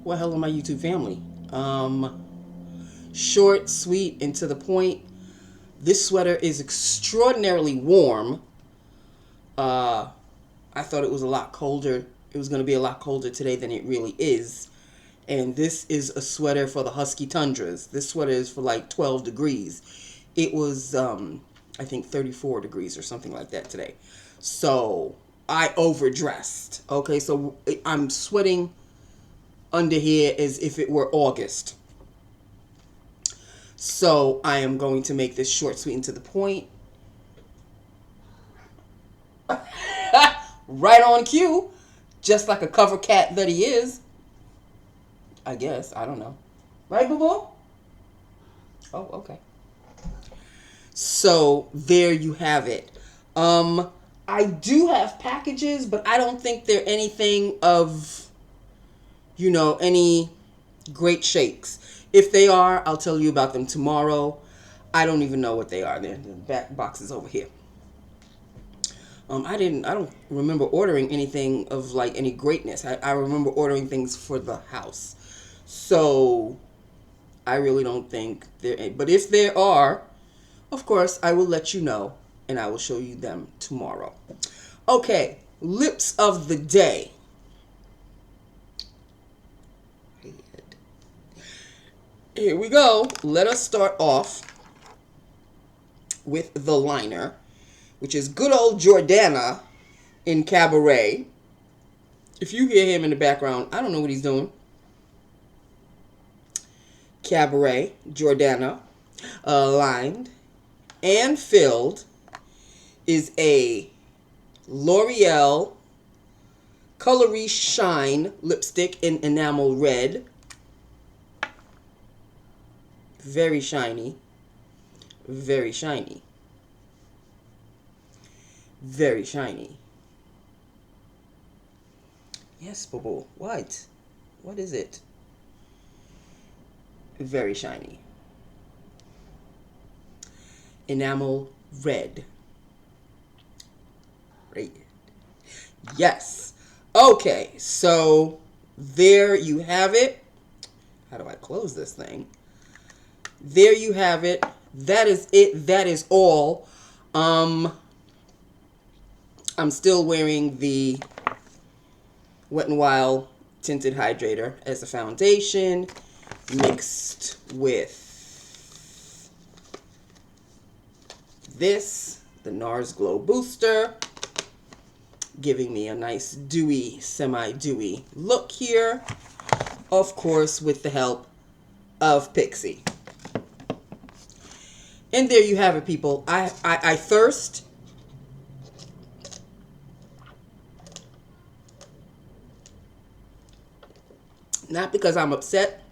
Well, hello, my YouTube family. Short, sweet, and to the point. This sweater is extraordinarily warm. Uh, I thought it was a lot colder. It was going to be a lot colder today than it really is. And this is a sweater for the husky tundras. This sweater is for like 12 degrees. It was, I think, 34 degrees or something like that today. So I overdressed. Okay, so I'm sweating under here as if it were August. So I am going to make this short, sweet, and to the point. Right on cue, just like a cover cat that he is. I guess. I don't know. Right, boo boo? Oh, okay. So there you have it. I do have packages, but I don't think they're anything of, any great shakes. If they are, I'll tell you about them tomorrow. I don't even know what they are. They're the back boxes over here. I don't remember ordering anything of like any greatness. I remember ordering things for the house. So I really don't think there, but if there are, of course, I will let you know and I will show you them tomorrow. Okay, lips of the day. Here we go. Let us start off with the liner, which is good old Jordana in Cabaret. If you hear him in the background, I don't know what he's doing. Cabaret, Jordana, lined and filled, is a L'Oreal Colorie Shine lipstick in enamel red. Very shiny. Very shiny. Very shiny. Yes, boo-boo. What? What is it? Very shiny. Enamel red. Right. Yes. Okay, so there you have it. How do I close this thing? There you have it. That is it. That is all. I'm still wearing the Wet n Wild Tinted Hydrator as a foundation, mixed with this, the NARS Glow Booster, giving me a nice dewy, semi-dewy look here. Of course, with the help of Pixi. And there you have it, people. I thirst. Not because I'm upset,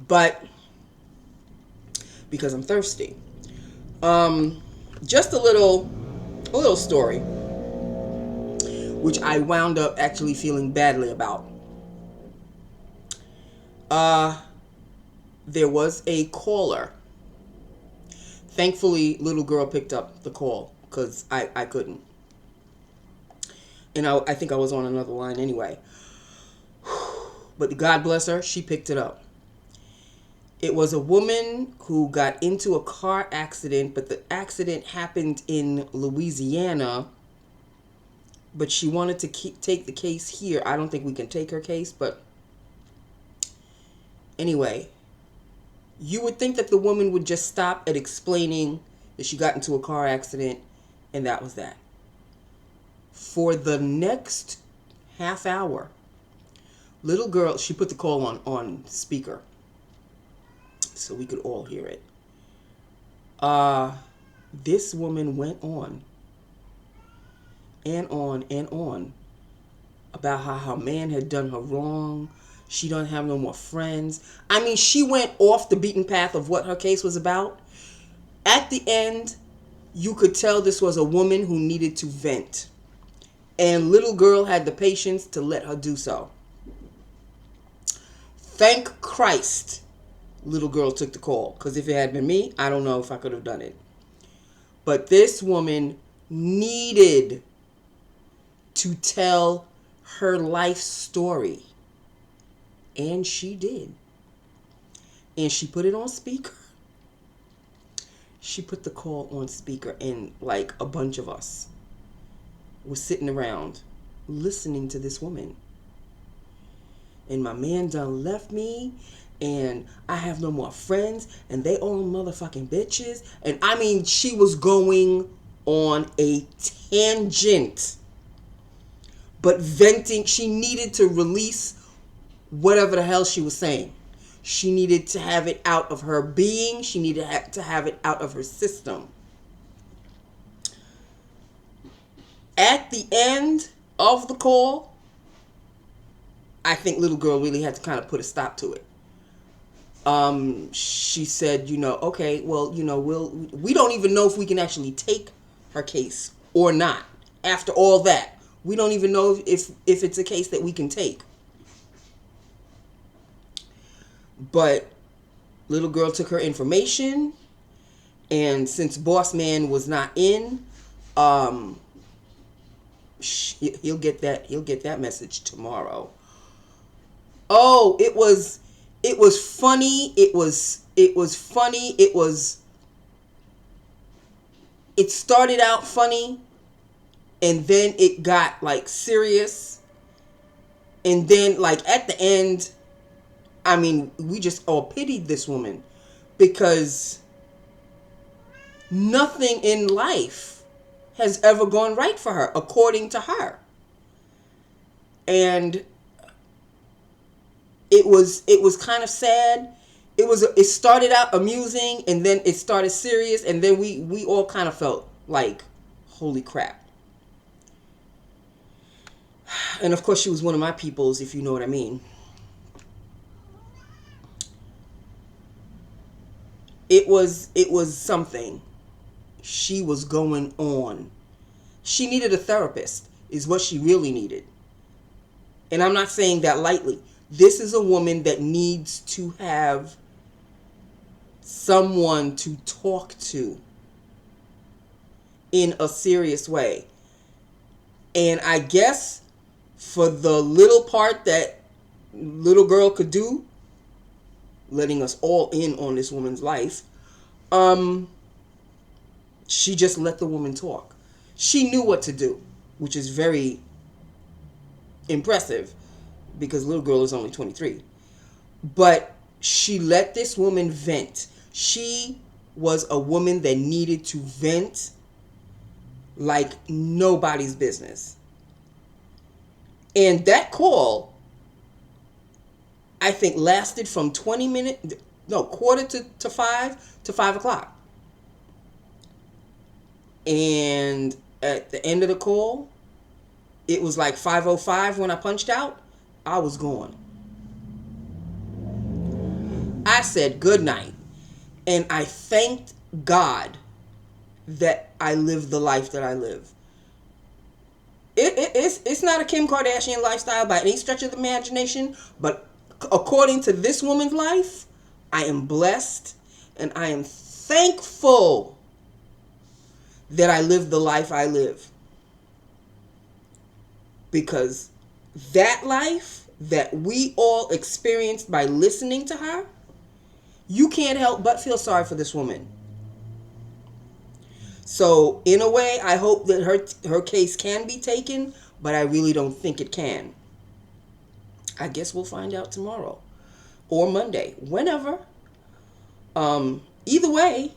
but because I'm thirsty. Just a little story, which I wound up actually feeling badly about. There was a caller. Thankfully, little girl picked up the call because I couldn't. And I think I was on another line anyway. But God bless her, she picked it up. It was a woman who got into a car accident, but the accident happened in Louisiana. But she wanted to take the case here. I don't think we can take her case, but anyway, you would think that the woman would just stop at explaining that she got into a car accident, and that was that. For the next half hour, little girl, she put the call on speaker so we could all hear it. This woman went on and on and on about how her man had done her wrong. She don't have no more friends. I mean, she went off the beaten path of what her case was about. At the end, you could tell this was a woman who needed to vent. And little girl had the patience to let her do so. Thank Christ, little girl took the call. Because if it had been me, I don't know if I could have done it. But this woman needed to tell her life story. And she did. And she put it on speaker. She put the call on speaker, and like a bunch of us were sitting around listening to this woman. And my man done left me, and I have no more friends, and they all motherfucking bitches. And I mean, she was going on a tangent. But venting, she needed to release whatever the hell she was saying. She needed to have it out of her being. She needed to have it out of her system. At the end of the call, I think little girl really had to kind of put a stop to it. She said, okay, well, we don't even know if we can actually take her case or not. After all that, we don't even know if it's a case that we can take. But little girl took her information, and since boss man was not in, he'll get that message tomorrow. Oh, it was funny. It funny. It started out funny, and then it got like serious, and then like at the end, I mean, we just all pitied this woman, because nothing in life has ever gone right for her, according to her. And it was kind of sad. It started out amusing, and then it started serious, and then we all kind of felt like, holy crap. And of course, she was one of my peoples, if you know what I mean. It was something. She was going on. She needed a therapist, is what she really needed. And I'm not saying that lightly. This is a woman that needs to have someone to talk to in a serious way. And I guess for the little part that little girl could do, letting us all in on this woman's life, she just let the woman talk. She knew what to do, which is very impressive, because little girl is only 23. But she let this woman vent. She was a woman that needed to vent like nobody's business. And that call, I think, lasted from quarter to 5 to 5 o'clock. And at the end of the call, it was like 5:05 when I punched out. I was gone. I said good night. And I thanked God that I lived the life that I live. It's not a Kim Kardashian lifestyle by any stretch of the imagination, but according to this woman's life, I am blessed, and I am thankful that I live the life I live. Because that life that we all experienced by listening to her, you can't help but feel sorry for this woman. So, in a way, I hope that her case can be taken, but I really don't think it can. I guess we'll find out tomorrow or Monday, whenever. Either way,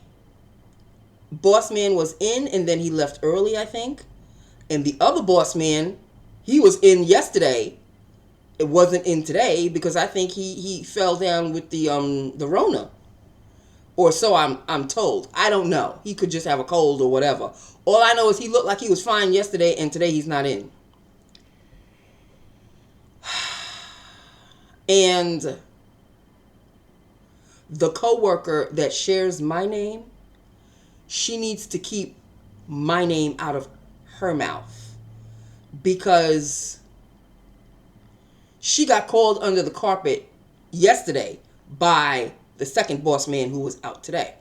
boss man was in, and then he left early, I think. And the other boss man, he was in yesterday. It wasn't in today, because I think he fell down with the Rona. Or so I'm told. I don't know. He could just have a cold or whatever. All I know is he looked like he was fine yesterday, and today he's not in. And the coworker that shares my name, she needs to keep my name out of her mouth, because she got called under the carpet yesterday by the second boss man who was out today.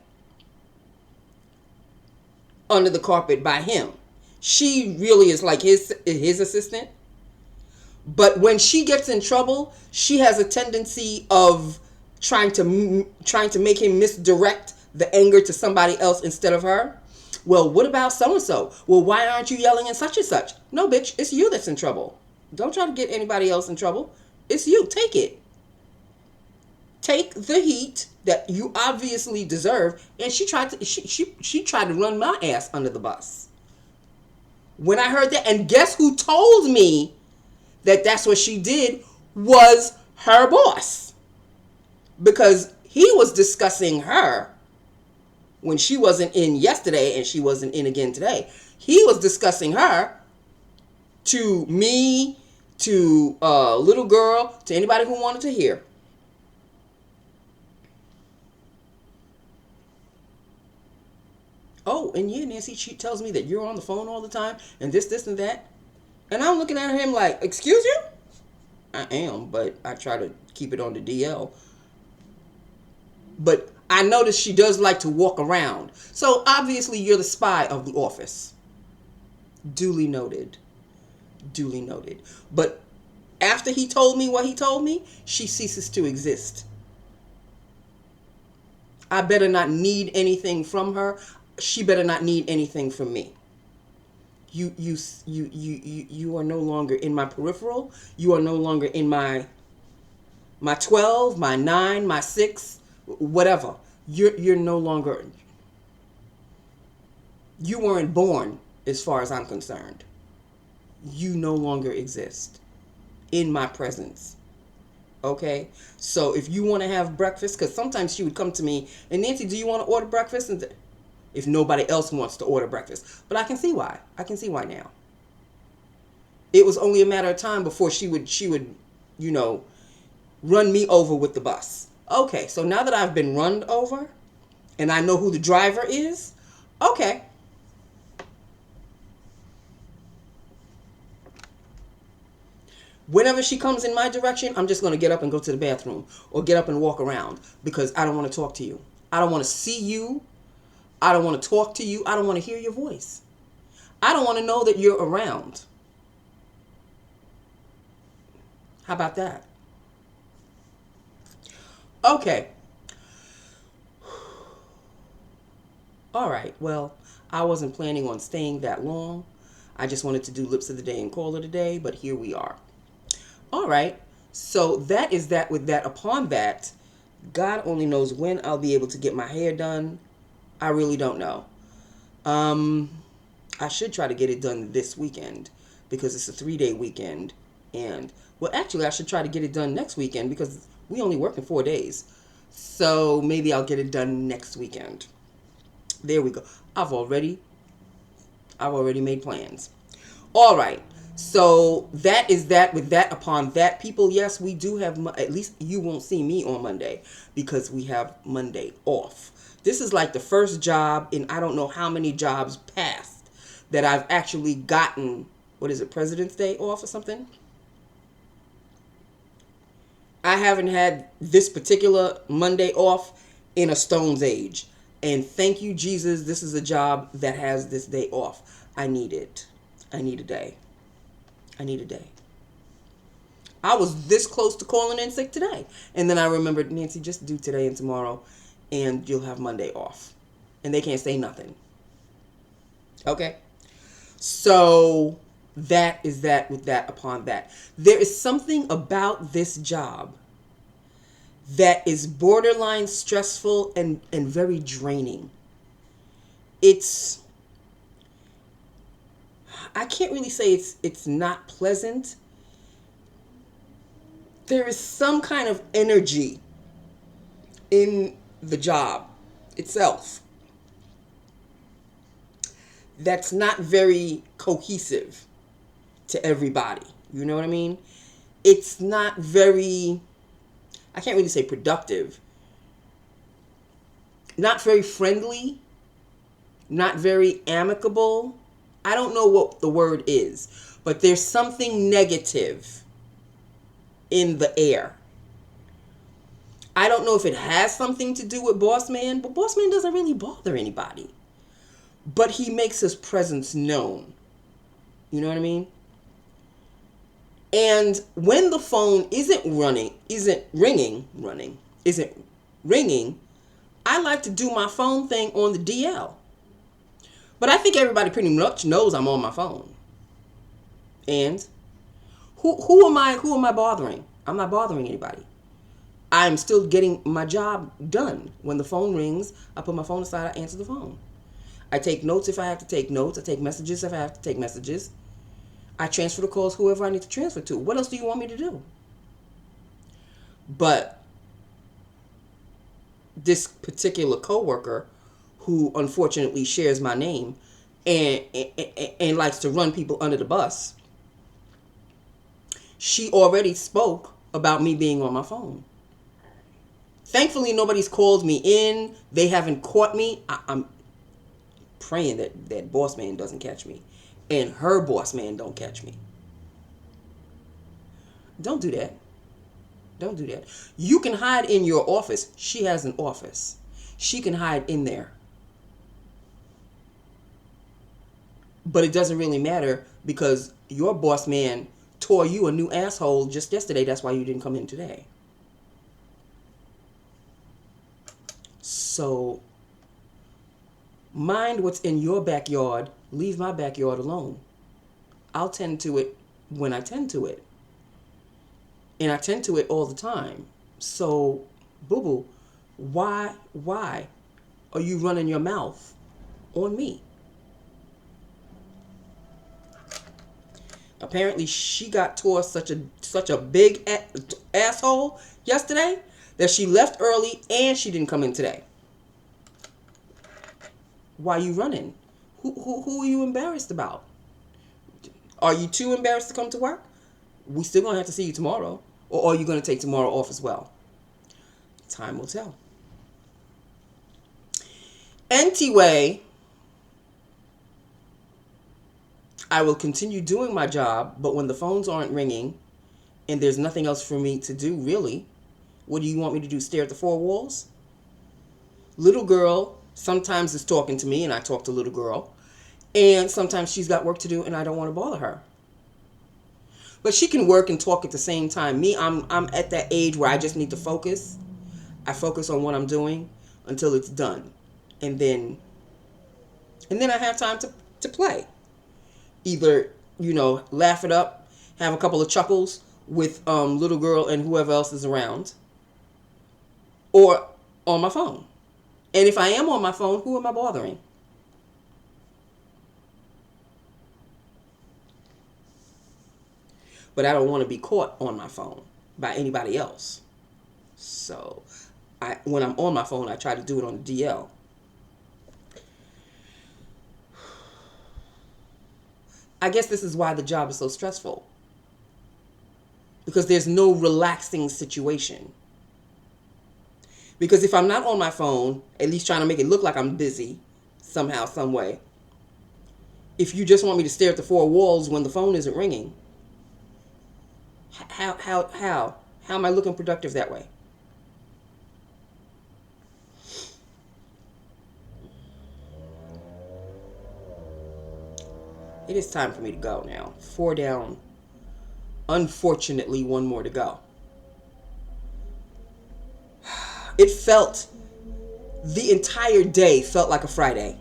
Under the carpet by him. She really is like his assistant. But when she gets in trouble, she has a tendency of trying to make him misdirect the anger to somebody else instead of her. Well, what about so and so? Well, why aren't you yelling and such and such? No, bitch, it's you that's in trouble. Don't try to get anybody else in trouble. It's you. Take it. Take the heat that you obviously deserve. And she tried to run my ass under the bus. When I heard that, and guess who told me that that's what she did, was her boss. Because he was discussing her when she wasn't in yesterday and she wasn't in again today. He was discussing her to me, to a little girl, to anybody who wanted to hear. Oh, and yeah, Nancy, she tells me that you're on the phone all the time and this, and that. And I'm looking at him like, excuse you? I am, but I try to keep it on the DL. But I notice she does like to walk around. So obviously you're the spy of the office. Duly noted. Duly noted. But after he told me what he told me, she ceases to exist. I better not need anything from her. She better not need anything from me. You are no longer in my peripheral. You are no longer in my 12, my 9, my 6, whatever. You're no longer. You weren't born, as far as I'm concerned. You no longer exist in my presence. Okay? So if you want to have breakfast, because sometimes she would come to me, and Nancy, do you want to order breakfast? And if nobody else wants to order breakfast. But I can see why. I can see why now. It was only a matter of time before she would, run me over with the bus. Okay, so now that I've been run over and I know who the driver is, okay. Whenever she comes in my direction, I'm just going to get up and go to the bathroom or get up and walk around because I don't want to talk to you. I don't want to see you. I don't want to talk to you. I don't want to hear your voice. I don't want to know that you're around. How about that? Okay. All right. Well, I wasn't planning on staying that long. I just wanted to do lips of the day and call it a day, but here we are. All right. So that is that with that. Upon that, God only knows when I'll be able to get my hair done. I really don't know. I should try to get it done this weekend because it's a 3-day weekend. And, well, actually, I should try to get it done next weekend because we only work in 4 days. So maybe I'll get it done next weekend. There we go. I've already made plans. All right. So that is that with that. Upon that, people, yes, we do have, at least you won't see me on Monday because we have Monday off. This is like the first job in I don't know how many jobs past that I've actually gotten, what is it, President's Day off or something? I haven't had this particular Monday off in a stone's age. And thank you, Jesus, this is a job that has this day off. I need it. I need a day. I need a day. I was this close to calling in sick today. And then I remembered, Nancy, just do today and tomorrow. And you'll have Monday off. And they can't say nothing. Okay? So that is that with that upon that. There is something about this job that is borderline stressful and very draining. I can't really say it's not pleasant. There is some kind of energy in the job itself that's not very cohesive to everybody. You know what I mean? It's not very, I can't really say productive. Not very friendly. Not very amicable. I don't know what the word is, but there's something negative in the air. I don't know if it has something to do with Boss Man, but Boss Man doesn't really bother anybody. But he makes his presence known. You know what I mean? And when the phone isn't ringing, I like to do my phone thing on the DL. But I think everybody pretty much knows I'm on my phone. And who am I bothering? I'm not bothering anybody. I'm still getting my job done. When the phone rings, I put my phone aside, I answer the phone. I take notes if I have to take notes. I take messages if I have to take messages. I transfer the calls whoever I need to transfer to. What else do you want me to do? But this particular coworker, who unfortunately shares my name and likes to run people under the bus, she already spoke about me being on my phone. Thankfully, nobody's called me in. They haven't caught me. I'm praying that boss man doesn't catch me. And her boss man don't catch me. Don't do that. Don't do that. You can hide in your office. She has an office. She can hide in there. But it doesn't really matter because your boss man tore you a new asshole just yesterday. That's why you didn't come in today. So, mind what's in your backyard. Leave my backyard alone. I'll tend to it when I tend to it. And I tend to it all the time. So, boo-boo, why are you running your mouth on me? Apparently, she got tore such a big asshole yesterday that she left early and she didn't come in today. Why are you running? Who are you embarrassed about? Are you too embarrassed to come to work? We still gonna have to see you tomorrow. Or are you gonna take tomorrow off as well? Time will tell. Anyway, I will continue doing my job, but when the phones aren't ringing and there's nothing else for me to do, really, what do you want me to do? Stare at the four walls? Little girl sometimes is talking to me and I talk to little girl. And sometimes she's got work to do and I don't want to bother her. But she can work and talk at the same time. Me, I'm at that age where I just need to focus. I focus on what I'm doing until it's done. And then I have time to play. Either, laugh it up, have a couple of chuckles with little girl and whoever else is around. Or on my phone. And if I am on my phone, who am I bothering? But I don't want to be caught on my phone by anybody else. So, when I'm on my phone, I try to do it on the DL. I guess this is why the job is so stressful. Because there's no relaxing situation. Because if I'm not on my phone, at least trying to make it look like I'm busy, somehow, some way. If you just want me to stare at the four walls when the phone isn't ringing, how am I looking productive that way? It is time for me to go now. 4 down. Unfortunately, 1 more to go. The entire day felt like a Friday.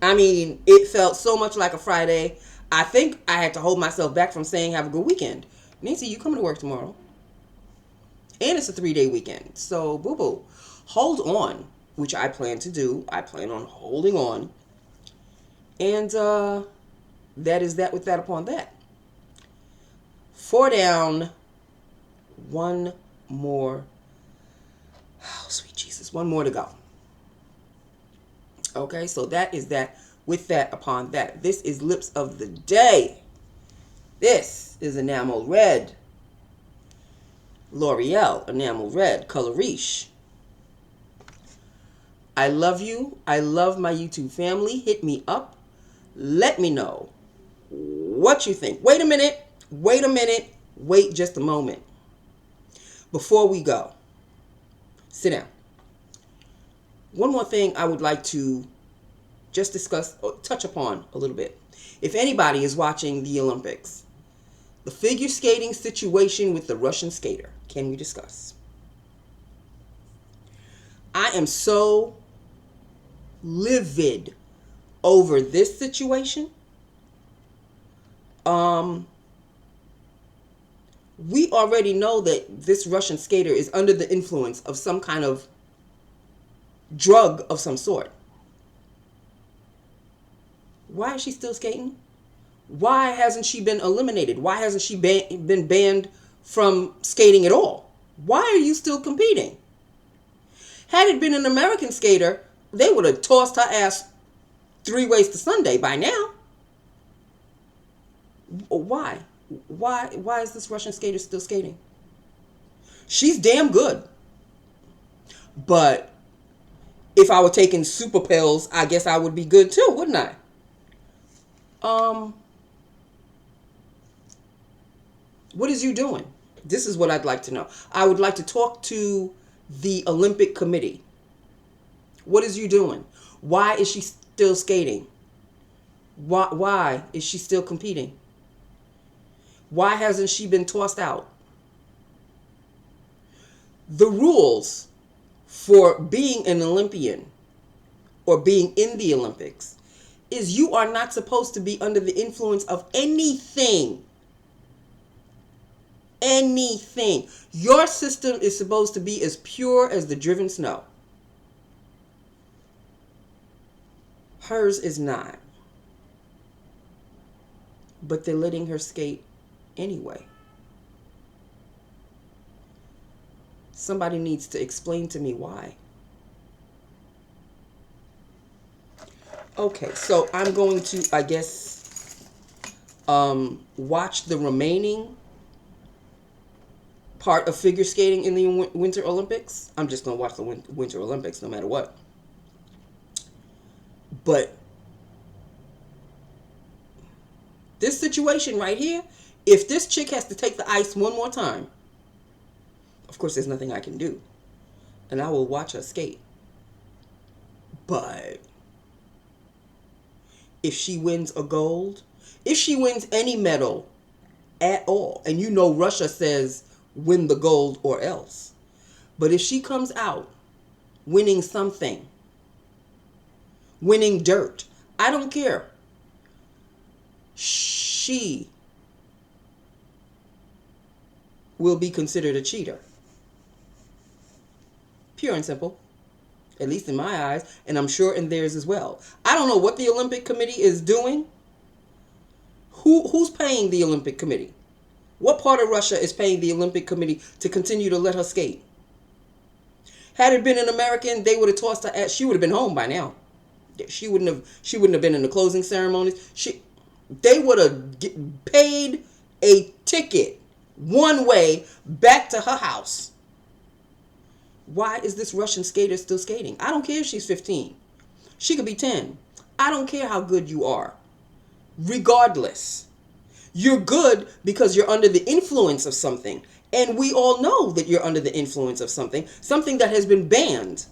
I mean, it felt so much like a Friday. I think I had to hold myself back from saying have a good weekend. Nancy, you coming to work tomorrow. And it's a 3-day weekend. So, boo-boo, hold on, which I plan to do. I plan on holding on. And that is that with that upon that. 4 down, 1 more. Oh, sweet Jesus. 1 more to go. Okay, so that is that with that upon that. This is Lips of the Day. This is Enamel Red. L'Oreal Enamel Red, color Riche. I love you. I love my YouTube family. Hit me up. Let me know what you think. Wait a minute. Wait just a moment. Before we go, sit down. One more thing I would like to just discuss or touch upon a little bit. If anybody is watching the Olympics, The figure skating situation with the Russian skater. Can we discuss? I am so livid over this situation. We already know that this Russian skater is under the influence of some kind of drug of some sort. Why is she still skating? Why hasn't she been eliminated? Why hasn't she been banned from skating at all? Why are you still competing? Had it been an American skater, they would have tossed her ass 3 ways to Sunday by now. Why? Why is this Russian skater still skating? She's damn good. But if I were taking super pills, I guess I would be good too, wouldn't I? What is you doing? This is what I'd like to know. I would like to talk to the Olympic Committee. What is you doing? Why is she still skating? Why is she still competing? Why hasn't she been tossed out? The rules for being an Olympian or being in the Olympics is you are not supposed to be under the influence of anything. Anything. Your system is supposed to be as pure as the driven snow. Hers is not. But they're letting her skate anyway. Somebody needs to explain to me why. Okay, so I'm going to, I guess, watch the remaining part of figure skating in the Winter Olympics. I'm just going to watch the Winter Olympics no matter what. But this situation right here, if this chick has to take the ice one more time, of course there's nothing I can do. And I will watch her skate. But if she wins a gold, if she wins any medal at all, and you know Russia says win the gold or else. But if she comes out winning something, winning dirt, I don't care. She will be considered a cheater. Pure and simple. At least in my eyes, and I'm sure in theirs as well. I don't know what the Olympic Committee is doing. Who's paying the Olympic Committee? What part of Russia is paying the Olympic Committee to continue to let her skate? Had it been an American, they would have tossed her ass. She would have been home by now. She wouldn't have been in the closing ceremonies. They would have paid a ticket one way back to her house. Why is this Russian skater still skating? I don't care if she's 15. She could be 10. I don't care how good you are. Regardless. You're good because you're under the influence of something. And we all know that you're under the influence of something. Something that has been banned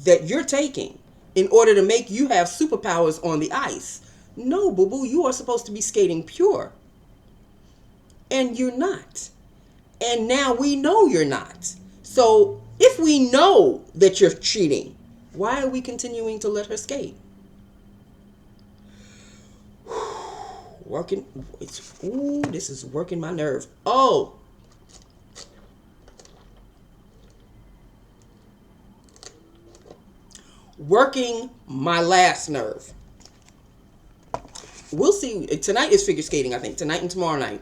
that you're taking in order to make you have superpowers on the ice. No, boo-boo, you are supposed to be skating pure. And you're not. And now we know you're not. So if we know that you're cheating, why are we continuing to let her skate? This is working my nerve. Oh. Working my last nerve. We'll see. Tonight is figure skating, I think. Tonight and tomorrow night.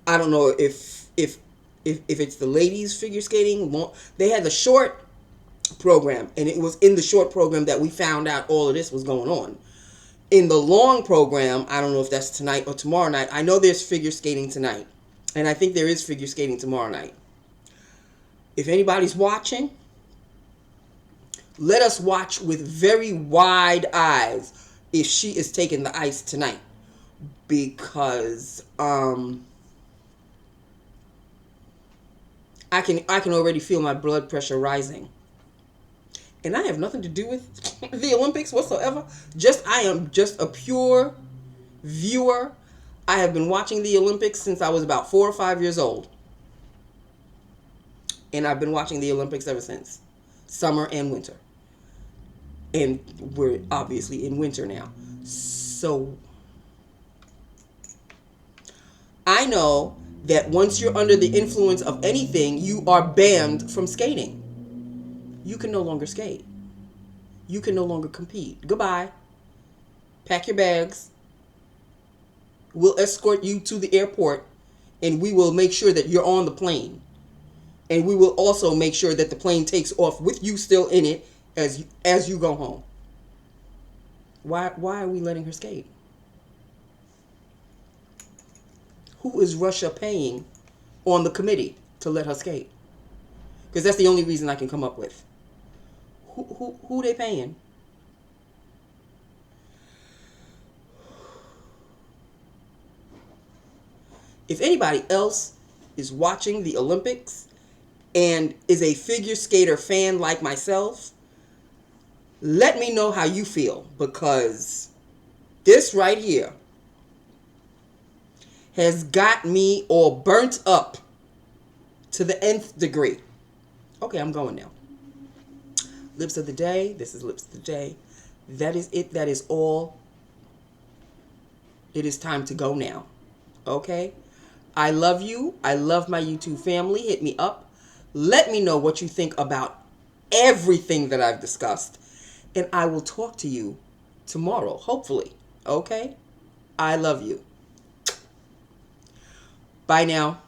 I don't know if it's the ladies figure skating. They had the short program, and it was in the short program that we found out all of this was going on. In the long program, I don't know if that's tonight or tomorrow night. I know there's figure skating tonight, and I think there is figure skating tomorrow night. If anybody's watching, let us watch with very wide eyes if she is taking the ice tonight, because I can already feel my blood pressure rising. And I have nothing to do with the Olympics whatsoever. I am just a pure viewer. I have been watching the Olympics since I was about 4 or 5 years old. And I've been watching the Olympics ever since. Summer and winter. And we're obviously in winter now. So I know that once you're under the influence of anything, you are banned from skating. You can no longer skate. You can no longer compete. Goodbye. Pack your bags. We'll escort you to the airport, and we will make sure that you're on the plane. And we will also make sure that the plane takes off with you still in it as you go home. Why are we letting her skate? Who is Russia paying on the committee to let her skate? Because that's the only reason I can come up with. Who they paying? If anybody else is watching the Olympics and is a figure skater fan like myself, let me know how you feel, because this right here has got me all burnt up to the nth degree. Okay, I'm going now. Lips of the day. This is lips of the day. That is it. That is all. It is time to go now. Okay? I love you. I love my YouTube family. Hit me up. Let me know what you think about everything that I've discussed. And I will talk to you tomorrow, hopefully. Okay? I love you. Bye now.